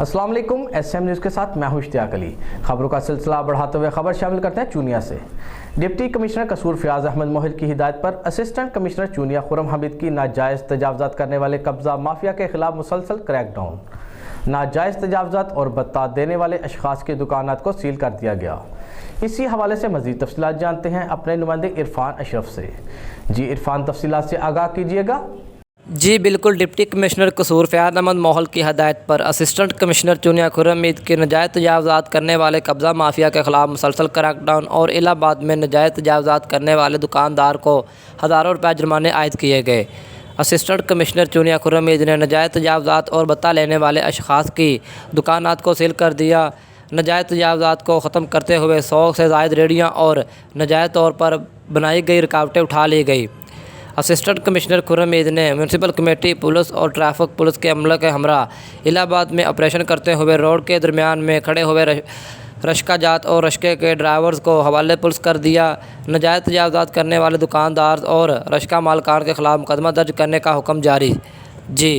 अस्सलाम वालेकुम। SM news के साथ मैं हूं इश्तियाक अली। खबरों का सिलसिला बढ़ाते हुए खबर शामिल करते हैं चूनिया से। डिप्टी कमिश्नर कसूर फयाज अहमद मोहिल की हिदायत पर असिस्टेंट कमिश्नर चूनिया खुरम हमीद की नाजायज़ तजावज़ात करने वाले कब्ज़ा माफिया के खिलाफ मुसलसल क्रैकडाउन। नाजायज़ तजावज़ात और बता देने वाले अशखास की दुकानात को सील कर दिया गया। इसी हवाले से मज़ीद तफसीलात जानते हैं अपने नुमाइंदे इरफान अशरफ से। जी इरफान, तफसीलात से आगाह कीजिएगा। जी बिल्कुल। डिप्टी कमिश्नर कसूर फयाज अहमद मोहल की हदायत पर असिस्टेंट कमिश्नर चूनिया खुरम हमीद के नाजायज़ तजावज़ात करने वाले कब्ज़ा माफिया के ख़िलाफ़ मुसलसल क्रैकडाउन और इलाहाबाद में नाजायज़ तजावज़ात करने वाले दुकानदार को हज़ारों रुपये जुर्माने आयद किए गए। असिस्टेंट कमिश्नर चूनिया खुरम हमीद ने नाजायज़ तजावज़ात और बता लेने वाले अशखास की दुकानात को सील कर दिया। नाजायज़ तजावज़ात को ख़त्म करते हुए 100 से ज़ायद रेहड़ियाँ और नाजायज़ तौर पर बनाई गई रुकावटें उठा ली गई। असिस्टेंट कमिश्नर खुरम हमीद ने म्यूनसिपल कमेटी, पुलिस और ट्रैफिक पुलिस के अमले के हमरा इलाहाबाद में ऑपरेशन करते हुए रोड के दरमियान में खड़े हुए रश्का जात और रश्के के ड्राइवर्स को हवाले पुलिस कर दिया। नाजायज़ तजावज़ात करने वाले दुकानदार और रश्का मालकान के ख़िलाफ़ मुकदमा दर्ज करने का हुक्म जारी। जी।